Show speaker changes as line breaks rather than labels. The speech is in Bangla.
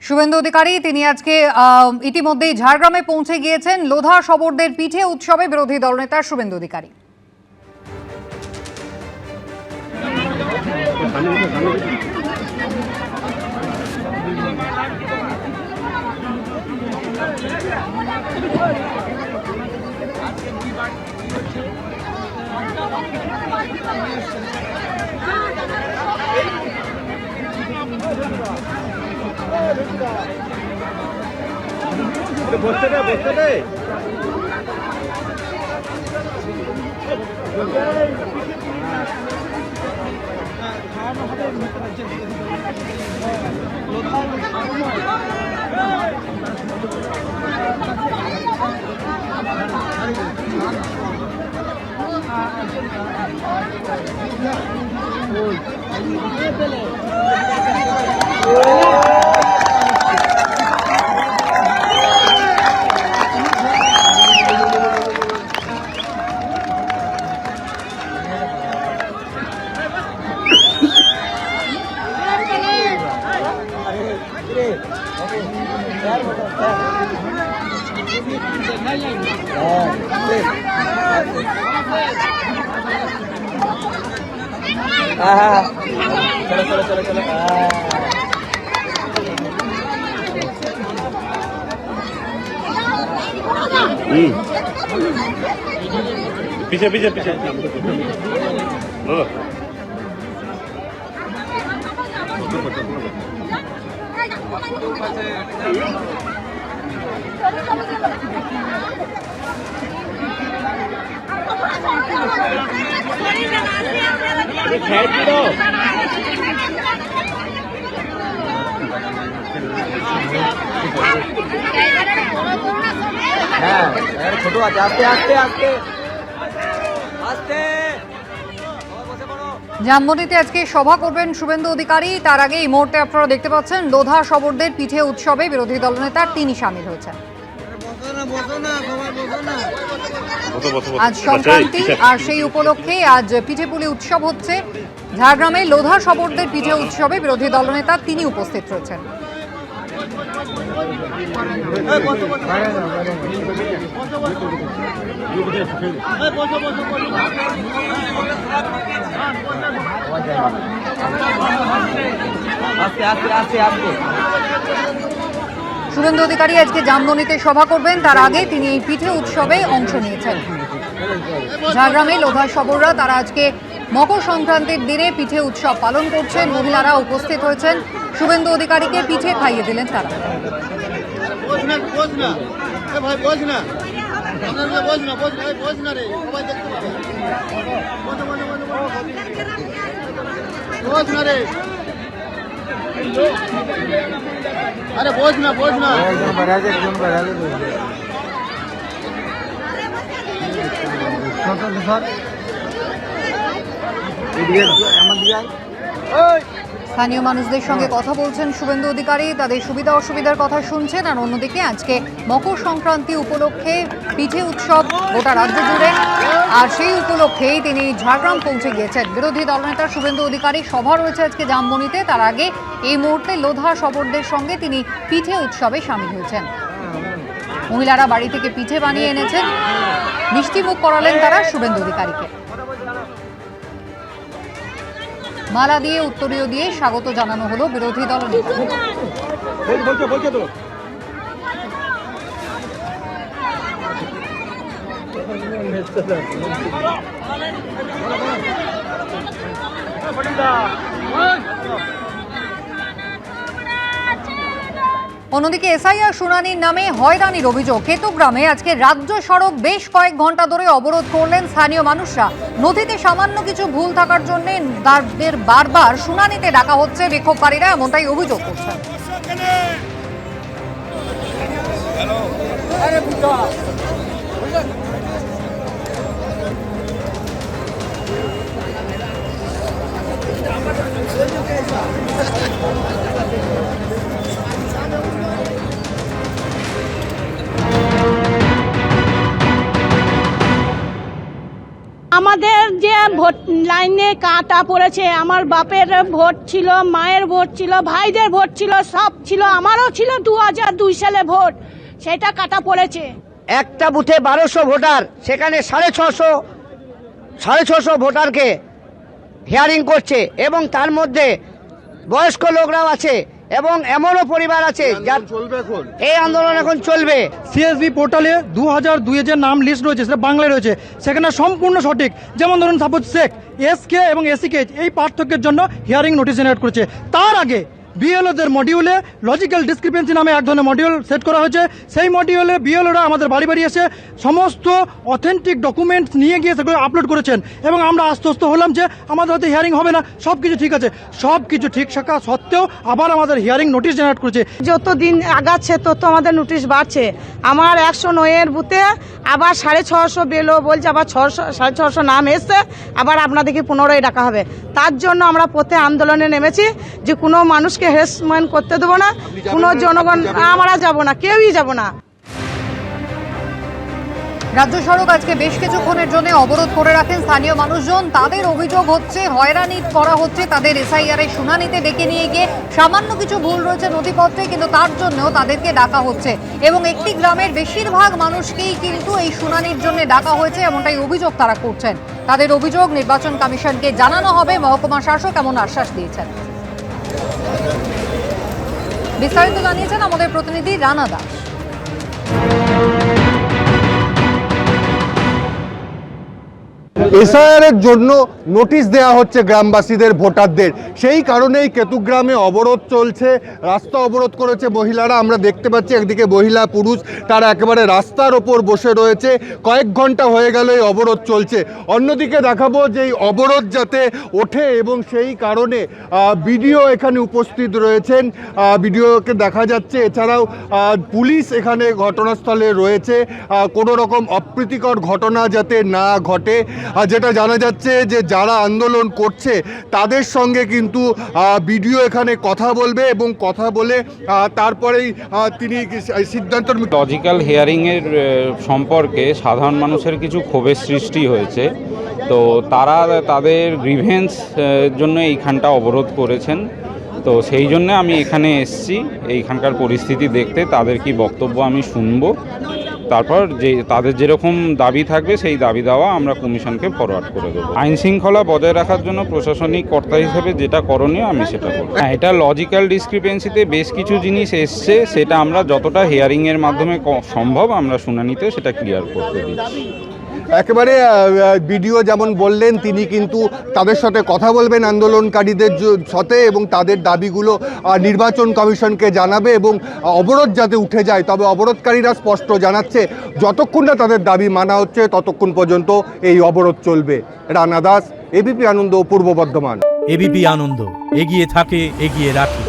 শুভেন্দু অধিকারী তিনি আজকে ইতিমধ্যেই ঝাড়গ্রামে পৌঁছে গিয়েছেন। লোধা শবরদের পিঠে উৎসবে বিরোধী দলনেতা শুভেন্দু অধিকারী।
বসতে দে चलो पीछे ছোট আছে আস্তে আস্তে আস্তে আস্তে।
জামবনিতে আজকে সভা করবেন শুভেন্দু অধিকারী। তার আগে এই মুহূর্তে আপনারা দেখতে পাচ্ছেন লোধা শবরদের পিঠে উৎসবে বিরোধী দলনেতা তিনি সামিল হয়েছেন। আজ সংক্রান্তি আর সেই উপলক্ষে আজ পিঠেপুলি উৎসব হচ্ছে। ঝাড়গ্রামে লোধা শবরদের পিঠে উৎসবে বিরোধী দলনেতা তিনি উপস্থিত রয়েছেন। শুভেন্দু অধিকারী আজকে জামবনিতে সভা করবেন। তার আগে তিনি এই পিঠে উৎসবে অংশ নিয়েছেন। ঝাড়গ্রামে লোধা শবররা তারা আজকে মকর সংক্রান্তির দিনে পিঠে উৎসব পালন করছেন। মহিলারা উপস্থিত হয়েছেন। শুভেন্দু অধিকারীকে পিঠে খাইয়ে দিলেন তারা।
अरे बोझ ना
স্থানীয় মানুষদের সঙ্গে কথা বলছেন শুভেন্দু অধিকারী, তাদের সুবিধা অসুবিধার কথা শুনছেন। আর অন্যদিকে আজকে মকর সংক্রান্তি উপলক্ষে পিঠে উৎসব গোটা রাজ্য জুড়ে, আর সেই উপলক্ষেই তিনি ঝাড়গ্রাম পৌঁছে গিয়েছেন। বিরোধী দলনেতা শুভেন্দু অধিকারী সভা রয়েছে আজকে জামবনিতে। তার আগে এই মুহূর্তে লোধা শবরদের সঙ্গে তিনি পিঠে উৎসবে সামিল হয়েছেন। মহিলারা বাড়ি থেকে পিঠে বানিয়ে এনেছেন। মিষ্টিমুখ করালেন তারা শুভেন্দু অধিকারীকে। মালা দিয়ে উত্তরীয় দিয়ে স্বাগত জানানো হলো বিরোধী দলনেতা। অন্যদিকে এসআইআর শুনানির নামে হয়রানির অভিযোগ কেতুগ্রামে আজকে রাজ্য সড়ক বেশ কয়েক ঘন্টা ধরে অবরোধ করলেন স্থানীয় মানুষরা। নথিতে সামান্য কিছু ভুল থাকার জন্য তাদের বারবার শুনানিতে ডাকা হচ্ছে। বিক্ষোভকারীরা এমনটাই অভিযোগ করছেন।
আমাদের যে ভোট লাইনে কাটা পড়েছে। আমার বাপের ভোট ছিল, মায়ের ভোট ছিল, ভাইদের ভোট ছিল, সব ছিল। আমারও ছিল 2002 সালে ভোট, সেটা কাটা পড়েছে।
একটা বুথে 1200 ভোটার, সেখানে 650 ভোটারকে হিয়ারিং করছে এবং তার মধ্যে বয়স্ক লোকরাও আছে এবং এমনও পরিবার আছে যার এই আন্দোলন এখন চলবে।
সিএসবি পোর্টালে 2002 যে নাম লিস্ট রয়েছে সেটা বাংলায় রয়েছে, সেখানে সম্পূর্ণ সঠিক। যেমন ধরুন সাপোজ শেখ, এসকে এবং এসিকে এই পার্থক্যের জন্য হিয়ারিং নোটিশ জেনারেট করেছে। তার আগে বিএলওদের মডিউলে লজিক্যাল ডিসক্রিপেন্সি নামে এক ধরনের মডিউল সেট করা হয়েছে। সেই মডিউলে বিএলওরা আমাদের বাড়ি বাড়ি এসে সমস্ত অথেন্টিক ডকুমেন্টস নিয়ে গিয়ে সেগুলো আপলোড করেছেন এবং আমরা আশ্বস্ত হলাম যে আমাদের হয়তো হিয়ারিং হবে না, সব কিছু ঠিক আছে। সব কিছু ঠিক থাকা সত্ত্বেও আবার আমাদের হিয়ারিং নোটিশ জেনারেট করেছে।
যত দিন আগাচ্ছে তত আমাদের নোটিশ বাড়ছে। আমার 109 বুথে আবার 650 বেলো বলছে, আবার 650 নাম এসছে, আবার আপনাদেরকে পুনরায় ডাকা হবে। তার জন্য আমরা পথে আন্দোলনে নেমেছি যে কোনো মানুষকে হ্যারাসমেন্ট করতে দেবো না, কোনো জনগণ আমরা যাব না, কেউই যাব না।
রাজ্য সড়ক আজকে বেশ কিছুক্ষণের জন্য অবরোধ করে রাখেন স্থানীয় মানুষজন। তাদের অভিযোগ হচ্ছে হয়রানি করা হচ্ছে, তাদের এসআইআর এর শুনানিতে ডেকে নিয়ে গিয়ে সামান্য কিছু ভুল রয়েছে নথিপত্রে, কিন্তু তার জন্যও তাদেরকে ডাকা হচ্ছে এবং একটি গ্রামের বেশিরভাগ মানুষকেই কিন্তু এই শুনানির জন্য ডাকা হয়েছে, এমনটাই অভিযোগ তারা করছেন। তাদের অভিযোগ নির্বাচন কমিশনকে জানানো হবে, মহকুমা শাসক এমন আশ্বাস দিয়েছেন। বিস্তারিত জানিয়েছেন আমাদের প্রতিনিধি রানা দাস।
এসআইআর এর জন্য নোটিশ দেওয়া হচ্ছে গ্রামবাসীদের, ভোটারদের। সেই কারণেই কেতুগ্রামে অবরোধ চলছে, রাস্তা অবরোধ করেছে মহিলারা। আমরা দেখতে পাচ্ছি একদিকে মহিলা পুরুষ তারা একেবারে রাস্তার ওপর বসে রয়েছে। কয়েক ঘন্টা হয়ে গেল এই অবরোধ চলছে। অন্যদিকে দেখাবো যে এই অবরোধ যাতে ওঠে এবং সেই কারণে বিডিও এখানে উপস্থিত রয়েছেন, বিডিওকে দেখা যাচ্ছে। এছাড়াও পুলিশ এখানে ঘটনাস্থলে রয়েছে, কোনো রকম অপ্রীতিকর ঘটনা যাতে না ঘটে। যেটা জানা যাচ্ছে যে যারা আন্দোলন করছে তাদের সঙ্গে কিন্তু বিডিও এখানে কথা বলবে এবং কথা বলে তারপরেই তিনি সিদ্ধান্ত।
লজিক্যাল হিয়ারিংয়ের সম্পর্কে সাধারণ মানুষের কিছু ক্ষোভের সৃষ্টি হয়েছে, তো তারা তাদের গ্রিভেন্স জন্য এইখানটা অবরোধ করেছেন। তো সেই জন্য আমি এখানে এসেছি এইখানকার পরিস্থিতি দেখতে, তাদের কি বক্তব্য আমি শুনবো, তারপর যে তাদের যেরকম দাবি থাকবে সেই দাবি দেওয়া আমরা কমিশনকে ফরওয়ার্ড করে দেবো। আইন শৃঙ্খলা বজায় রাখার জন্য প্রশাসনিক কর্তা হিসেবে যেটা করণীয় আমি সেটা করব। হ্যাঁ, এটা লজিক্যাল ডিসক্রিপেন্সিতে বেশ কিছু জিনিস এসছে, সেটা আমরা যতটা হিয়ারিংয়ের মাধ্যমে সম্ভব আমরা শুনানিতে সেটা ক্লিয়ার করতে দিচ্ছি।
একেবারে বিডিও যেমন বললেন, তিনি কিন্তু তাদের সাথে কথা বলবেন আন্দোলনকারীদের সাথে এবং তাদের দাবিগুলো নির্বাচন কমিশনকে জানাবে এবং অবরোধ যাতে উঠে যায়। তবে অবরোধকারীরা স্পষ্ট জানাচ্ছে যতক্ষণ না তাদের দাবি মানা হচ্ছে ততক্ষণ পর্যন্ত এই অবরোধ চলবে। রানা দাস, এবিপি আনন্দ, পূর্ব বর্ধমান।
এবিপি আনন্দ, এগিয়ে থাকে, এগিয়ে রাখে।